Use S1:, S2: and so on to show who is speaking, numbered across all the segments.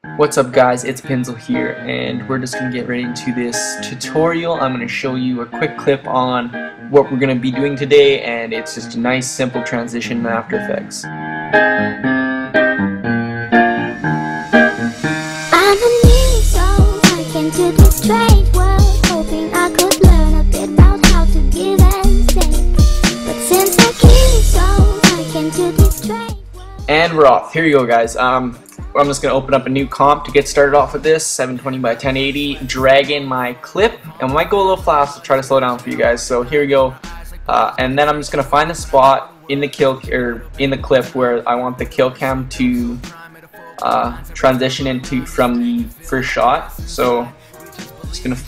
S1: What's up guys, it's Pinsel here, and we're just going to get right into this tutorial. I'm going to show you a quick clip on what we're going to be doing today, and it's just a nice simple transition in After Effects.
S2: I'm a new soul, I came to this strange world, hoping I could learn a bit about how to give and take. But since I came soul, I came to this strange world.
S1: And we're off. Here you go guys. I'm just going to open up a new comp to get started off with this, 720 by 1080, drag in my clip, and we might go a little fast to try to slow down for you guys. So here we go, and then I'm just going to find the spot in the in the clip where I want the kill cam to transition into from the first shot. So I'm just going to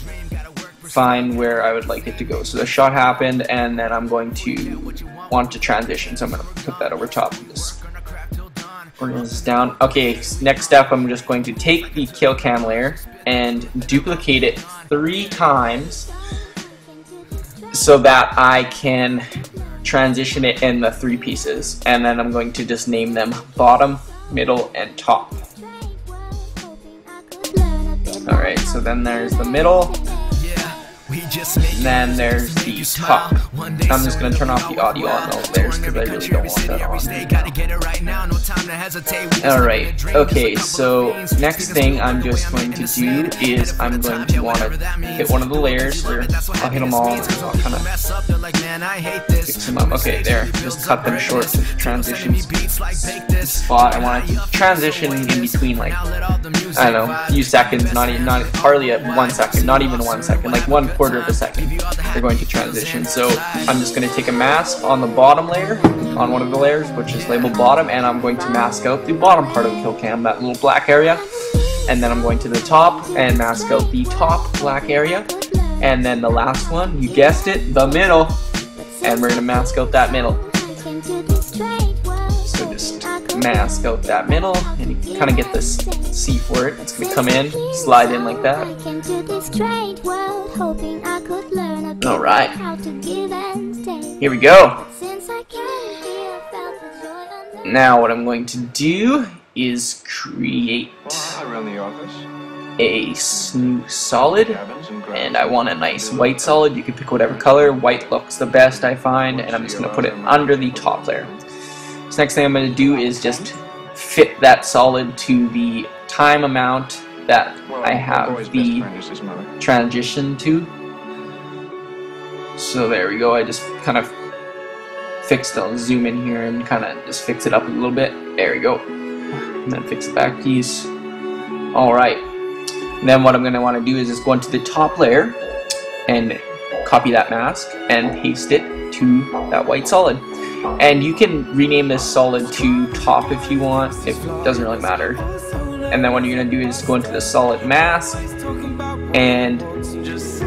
S1: find where I would like it to go. So the shot happened, and then I'm going to want to transition, so I'm going to put that over top of this. Organize this down. Okay, next step, I'm just going to take the kill cam layer and duplicate it 3 times so that I can transition it in the 3 pieces, and then I'm going to just name them bottom, middle, and top. Alright, so then there's the middle, and then there's the top. I'm just going to turn off the audio on those layers because I really don't want that on. Alright, okay, so next thing I'm just going to do is I'm going to want to hit one of the layers, or I'll hit them all, and I'll kind of fix them up. Okay, there, just cut them short to the transition spot. I want to transition in between, like, I don't know, a few seconds, not hardly at 1 second, not even 1 second, like 1/4 of a second. They're going to transition. So I'm just going to take a mask on the bottom layer, on one of the layers, which is labeled bottom, and I'm going to mask out the bottom part of the kill cam, that little black area. And then I'm going to the top and mask out the top black area. And then the last one, you guessed it, the middle. And we're going to mask out that middle. So just mask out that middle, and you can kind of get this C for it. It's going to come in, slide in like that. Alright, here we go. Now what I'm going to do is create a new solid, and I want a nice white solid. You can pick whatever color. White looks the best, I find, and I'm just going to put it under the top layer. So next thing I'm going to do is just fit that solid to the time amount that I have the transition to. So there we go. I just kind of fixed. I'll zoom in here and kind of just fix it up a little bit. There we go. And then fix the back piece. Alright. Then what I'm going to want to do is just go into the top layer and copy that mask and paste it to that white solid. And you can rename this solid to top if you want. It doesn't really matter. And then what you're going to do is go into the solid mask and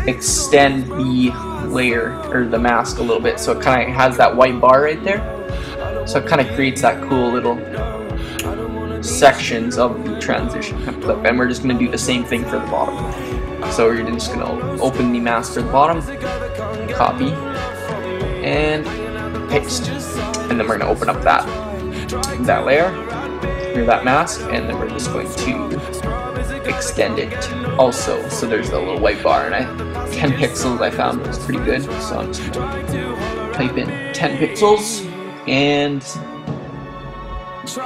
S1: extend the layer, or the mask, a little bit, so it kind of has that white bar right there. So it kind of creates that cool little sections of the transition kind of clip. And we're just going to do the same thing for the bottom. So you're just going to open the mask for the bottom, copy, and paste. And then we're going to open up that layer, or that mask, and then we're just going to extend it also. So there's the little white bar, and 10 pixels I found was pretty good. So I'm just going to type in 10 pixels, and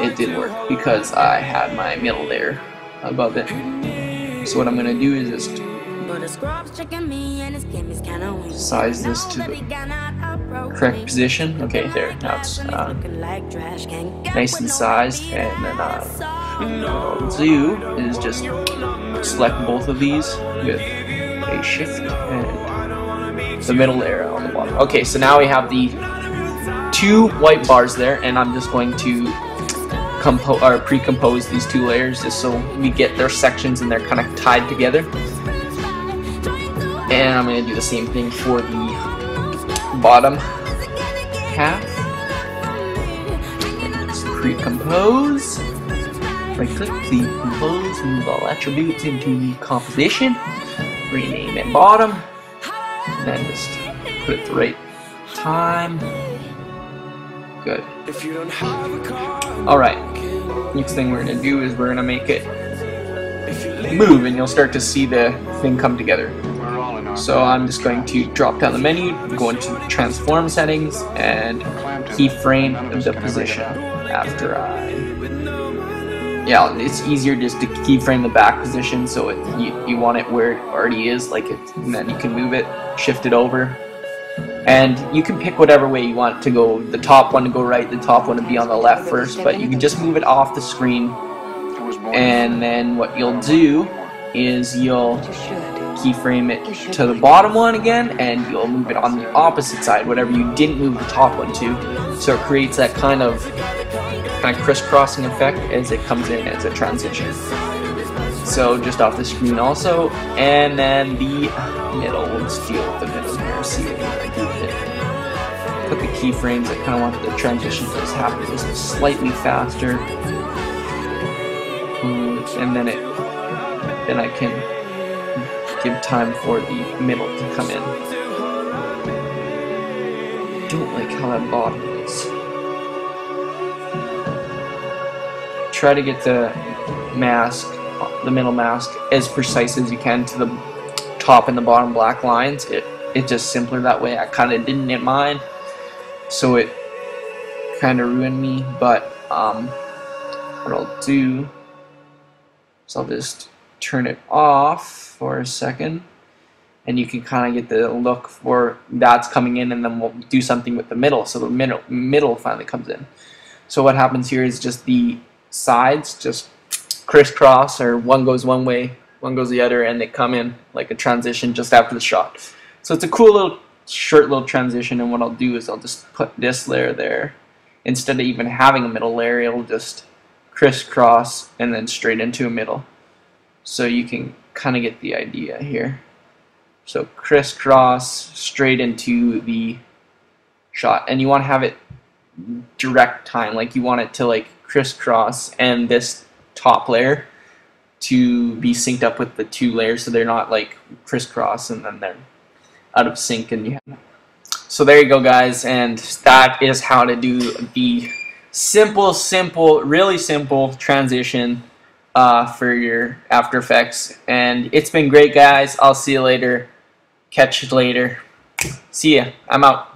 S1: it did work because I had my middle layer above it. So what I'm going to do is just size this to the correct position. Okay, there, now it's nice and sized. And then what I'll do is just select both of these with a shift and the middle layer on the bottom. Okay, so now we have the 2 white bars there, and I'm just going to pre-compose these 2 layers just so we get their sections and they're kind of tied together. And I'm going to do the same thing for the bottom half. Let's pre-compose. Right click, pre-compose, move all attributes into the composition, rename it bottom, and then just put it the right time. Good. Alright, next thing we're going to do is we're going to make it move, and you'll start to see the thing come together. So I'm just going to drop down the menu, go into transform settings, and keyframe the position after yeah, it's easier just to keyframe the back position, so you want it where it already is, like it, and then you can move it, shift it over, and you can pick whatever way you want to go. The top one to go right, the top one to be on the left first, but you can just move it off the screen, and then what you'll do is you'll keyframe it to the bottom one again, and you'll move it on the opposite side, whatever you didn't move the top one to, so it creates that kind of crisscrossing effect as it comes in as a transition. So just off the screen also, and then the middle, we'll just deal with the middle here, see what we can do. Put the keyframes, I kind of want the transition to just happen just slightly faster, and then I can give time for the middle to come in. Don't like how that bottom is. Try to get the mask, the middle mask, as precise as you can to the top and the bottom black lines. It's just simpler that way. I kind of didn't in mind, so it kind of ruined me. But what I'll do is I'll just turn it off for a second, and you can kind of get the look for that's coming in, and then we'll do something with the middle, so the middle finally comes in. So what happens here is just the sides just crisscross, or one goes one way, one goes the other, and they come in like a transition just after the shot. So it's a cool little short little transition, and what I'll do is I'll just put this layer there. Instead of even having a middle layer, it'll just crisscross and then straight into a middle. So you can kind of get the idea here. So crisscross straight into the shot, and you want to have it direct time, like you want it to like crisscross and this top layer to be synced up with the two layers, so they're not like crisscross and then they're out of sync. And you have, so there you go guys, and that is how to do the simple, really simple transition for your After Effects. And it's been great guys. I'll see you later. Catch you later. See ya. I'm out.